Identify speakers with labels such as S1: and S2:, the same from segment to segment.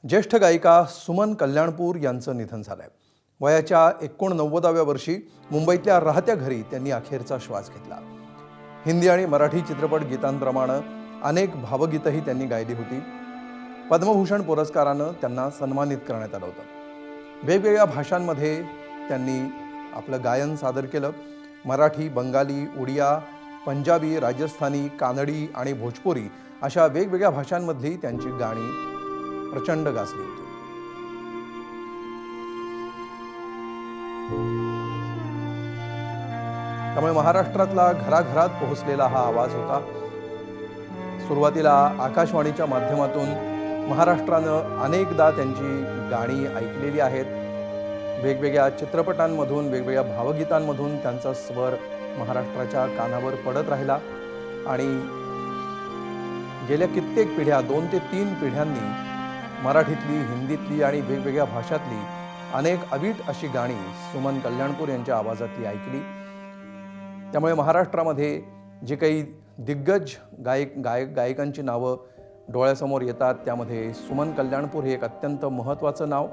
S1: ज्येष्ठ गायिका सुमन कल्याणपूर यांचं निधन झालंय। वयाच्या 89व्या वर्षी मुंबईतल्या राहत्या घरी त्यांनी अखेरचा श्वास घेतला। हिंदी आणि मराठी चित्रपट गीतांप्रमाणे अनेक भावगीतही त्यांनी गायली होती। पद्मभूषण पुरस्कारानं त्यांना सन्मानित करण्यात आलं होतं। वेगवेगळ्या भाषांमध्ये त्यांनी आपलं गायन सादर केलं। मराठी, बंगाली, उडिया, पंजाबी, राजस्थानी, कानडी आणि भोजपुरी अशा वेगवेगळ्या भाषांमधली त्यांची गाणी प्रचंड गाजली होती। त्यामुळे महाराष्ट्रातला घराघरात पोहोचलेला हा आवाज होता। सुरुवातीला आकाशवाणीच्या माध्यमातून महाराष्ट्रानं अनेकदा त्यांची गाणी ऐकलेली आहेत। वेगवेगळ्या चित्रपटांमधून, वेगवेगळ्या भावगीतांमधून त्यांचा स्वर महाराष्ट्राच्या कानावर पडत राहिला आणि गेल्या कित्येक पिढ्या, 2 ते 3 पिढ्यांनी मराठीतली, हिंदीतली आणि वेगवेगळ्या भाषातली अनेक अवीट अशी गाणी सुमन कल्याणपूर यांच्या आवाजातली ऐकली। त्यामुळे महाराष्ट्रामध्ये जे काही दिग्गज गायकांची नावं डोळ्यासमोर येतात त्यामध्ये सुमन कल्याणपूर हे एक अत्यंत महत्त्वाचं नाव।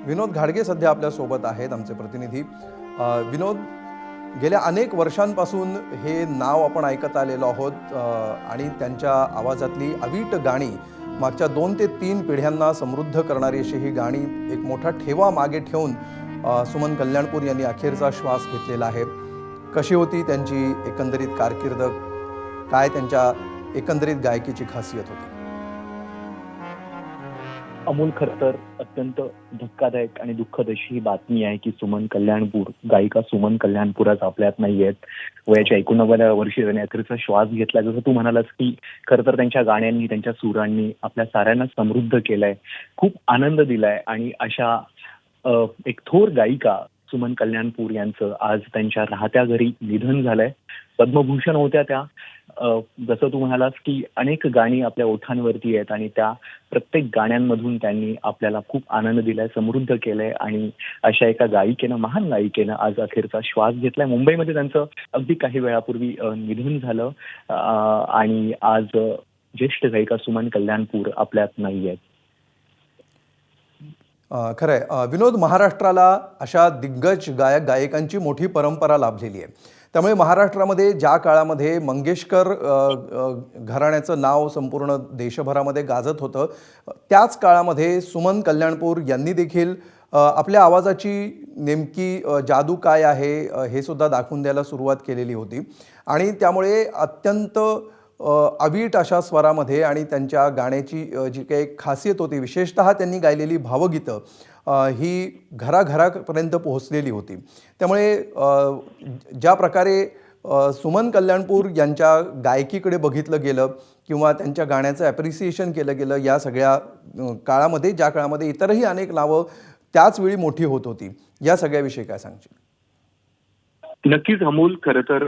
S1: विनोद घाडगे सध्या आपल्या सोबत आहेत, आमचे प्रतिनिधी। विनोद, गेल्या अनेक वर्षांपासून हे नाव आपण ऐकत आलेलो आहोत आणि त्यांच्या आवाजातली अवीट गाणी मागच्या 2 ते 3 पिढ्यांना समृद्ध करणारी अशी ही गाणी एक मोठा ठेवा मागे ठेवून सुमन कल्याणपूर यांनी अखेरचा श्वास घेतलेला आहे। कशी होती त्यांची एकंदरीत कारकीर्द, काय त्यांच्या एकंदरीत गायकीची खासियत होती?
S2: अमोल, खरं तर अत्यंत धक्कादायक आणि दुःखद अशी ही बातमी आहे की सुमन कल्याणपूर, गायिका सुमन कल्याणपूर आज आपल्यात नाही आहेत। वयाच्या 89व्या वर्षी त्यांनी अखेरचा श्वास घेतला। जसं तू म्हणालास की खरं तर त्यांच्या गाण्यांनी, त्यांच्या सुरांनी आपल्या साऱ्यांना समृद्ध केलंय, खूप आनंद दिलाय आणि अशा एक थोर गायिका सुमन कल्याणपूर यांचं आज त्यांच्या राहत्या घरी निधन झालंय। पद्मभूषण होत्या त्या, जसं तू म्हणालास की अनेक गाणी आपल्या ओठांवरती आहेत आणि त्या प्रत्येक गाण्यांमधून त्यांनी आपल्याला खूप आनंद दिलाय, समृद्ध केलंय आणि अशा एका गायिकेनं, महान गायिकेनं आज अखेरचा श्वास घेतलाय। मुंबईमध्ये त्यांचं अगदी काही वेळापूर्वी निधन झालं आणि आज ज्येष्ठ गायिका सुमन कल्याणपूर आपल्यात नाही आहेत।
S1: खरंय विनोद, महाराष्ट्राला अशा दिग्गज गायकांची मोठी परंपरा लाभलेली आहे। त्यामुळे महाराष्ट्रामध्ये ज्या काळामध्ये मंगेशकर घराण्याचं नाव संपूर्ण देशभरामध्ये गाजत होतं, त्याच काळामध्ये सुमन कल्याणपूर यांनी देखील आपल्या आवाजाची नेमकी जादू काय आहे हे सुद्धा दाखवून द्यायला सुरुवात केलेली होती आणि त्यामुळे अत्यंत अवीट अशा स्वरामध्ये आणि त्यांच्या गाण्याची जी काही खासियत होती, विशेषतः त्यांनी गायलेली भावगीतं ही घराघरापर्यंत पोहोचलेली होती। त्यामुळे ज्या प्रकारे सुमन कल्याणपूर यांच्या गायकीकडे बघितलं गेलं किंवा त्यांच्या गाण्याचं ॲप्रिसिएशन केलं गेलं, या सगळ्या काळामध्ये, ज्या काळामध्ये इतरही अनेक नावं त्याच वेळी मोठी होत होती, या सगळ्याविषयी काय सांगशील?
S2: नक्कीच अमोल, खरं तर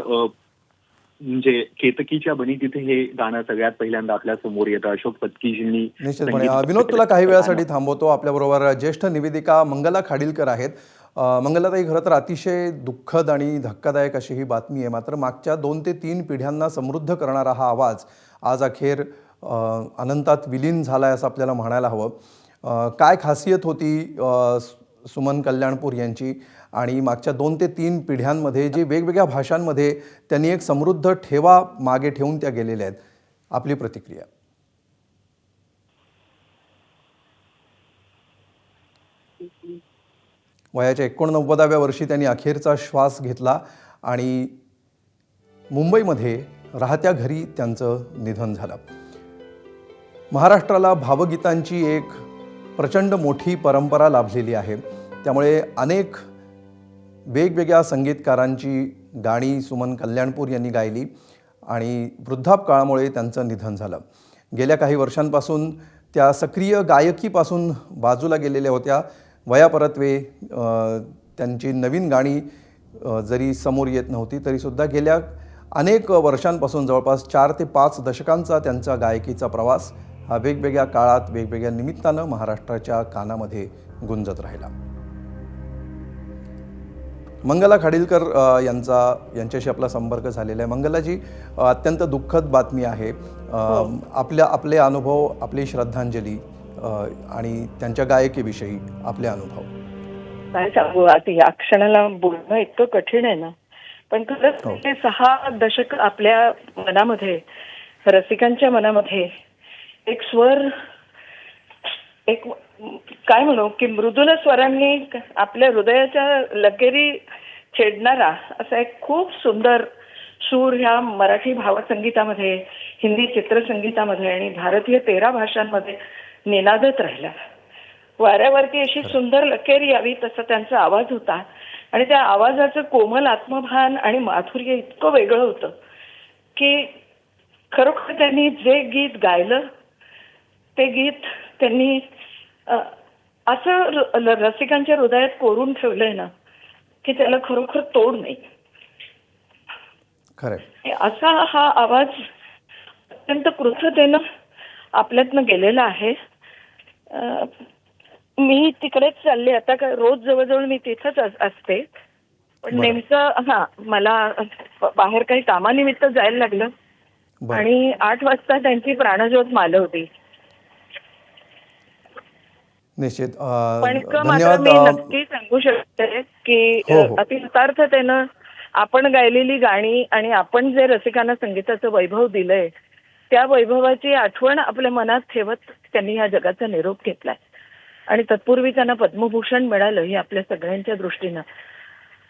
S2: म्हणजे केतकीच्या बनी तिथे हे गाणं सगळ्यात पहिल्यांदा आपल्या समोर येतं। अशोक पत्कीजींनी
S1: निश्चितपणे। विनोद, तुला काही वेळासाठी थांबवतो। आपल्याबरोबर ज्येष्ठ निवेदिका मंगला खाडीलकर आहेत। मंगलाताई, खरं तर अतिशय दुःखद आणि धक्कादायक अशी ही बातमी आहे। मात्र मागच्या 2 ते 3 पिढ्यांना समृद्ध करणारा हा आवाज आज अखेर अनंतात विलीन झालाय असं आपल्याला म्हणायला हवं। काय खासियत होती सुमन कल्याणपूर यांची आणि मागच्या 2 ते 3 पिढ्यांमध्ये जे वेगवेगळ्या भाषांमध्ये त्यांनी एक समृद्ध ठेवा मागे ठेवून त्या गेलेल्या आहेत? आपली प्रतिक्रिया? वयाच्या 89व्या वर्षी त्यांनी अखेरचा श्वास घेतला आणि मुंबईमध्ये राहत्या घरी त्यांचं निधन झालं। महाराष्ट्राला भावगीतांची एक प्रचंड मोठी परंपरा लाभलेली आहे। त्यामुळे अनेक वेगवेगळ्या संगीतकारांची गाणी सुमन कल्याणपूर यांनी गायली आणि वृद्धापकाळामुळे त्यांचं निधन झालं। गेल्या काही वर्षांपासून त्या सक्रिय गायकीपासून बाजूला गेलेल्या होत्या। वयापरत्वे त्यांची नवीन गाणी जरी समोर येत नव्हती तरीसुद्धा गेल्या अनेक वर्षांपासून, जवळपास 4 ते 5 दशकांचा त्यांचा गायकीचा प्रवास हा वेगवेगळ्या काळात, वेगवेगळ्या निमित्तानं महाराष्ट्राच्या कानामध्ये गुंजत राहिला। मंगला खाडीलकर यांच्याशी आपला संपर्क झालेला आहे। मंगलाजी, अत्यंत दुःखद बातमी आहे आपले अनुभव, आपली श्रद्धांजली आणि त्यांच्या गायकीविषयी आपले अनुभव.
S3: काय सांगू आता या क्षणाला बोलणं इतकं कठीण आहे ना, पण खरंच
S1: हो.
S3: ते 6 दशक आपल्या मनामध्ये, रसिकांच्या मनामध्ये एक स्वर, एक काय म्हणू की मृदुल स्वरांनी आपल्या हृदयाच्या लकेरी छेडणारा असा एक खूप सुंदर सूर ह्या मराठी भावसंगीतामध्ये, हिंदी चित्रसंगीतामध्ये आणि भारतीय 13 भाषांमध्ये निनादत राहिला. वाऱ्यावरती अशी सुंदर लकेर यावी तसा त्यांचा आवाज होता आणि त्या आवाजाचं कोमल आत्मभान आणि माधुर्य इतकं वेगळं होतं की खरोखर त्यांनी जे गीत गायलं ते गीत त्यांनी असं रसिकांच्या हृदयात कोरून ठेवलंय ना की त्याला खरोखर तोड नाही.
S1: खरंय.
S3: असा हा आवाज अत्यंत कृततेनं आपल्यातनं गेलेला आहे. मी तिकडेच चालले आता, का रोज जवळजवळ मी तिथंच असते, पण नेमकं मला बाहेर काही कामानिमित्त जायला लागलं आणि 8 वाजता त्यांची प्राणज्योत मालवली.
S1: निश्चित.
S3: पण मात्र मी नक्की सांगू शकते की अतिशतार्थतेनं आपण गायलेली गाणी आणि आपण जे रसिकांना संगीताचं वैभव दिलंय त्या वैभवाची आठवण आपल्या मनात ठेवत त्यांनी या जगाचा निरोप घेतलाय आणि तत्पूर्वी त्यांना पद्मभूषण मिळालं ही आपल्या सगळ्यांच्या दृष्टीनं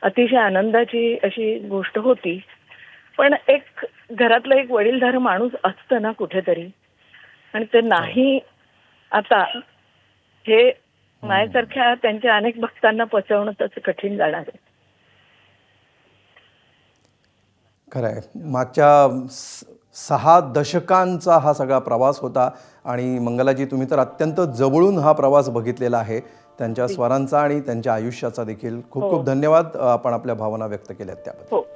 S3: अतिशय आनंदाची अशी गोष्ट होती. पण एक घरातलं एक वडीलधारं माणूस असतं ना कुठेतरी, आणि ते नाही आता, हे माझ्यासारख्या त्यांच्या अनेक भक्तांना पचवणं तसं कठीण जाणार आहे.
S1: खरंय. मागच्या 6 दशकांचा हा सगळा प्रवास होता आणि मंगलाजी तुम्ही तर अत्यंत जवळून हा प्रवास बघितलेला आहे, त्यांच्या स्वरांचा आणि त्यांच्या आयुष्याचा देखील. खूप खूप धन्यवाद. आपण आपल्या भावना व्यक्त केल्यात त्याबद्दल.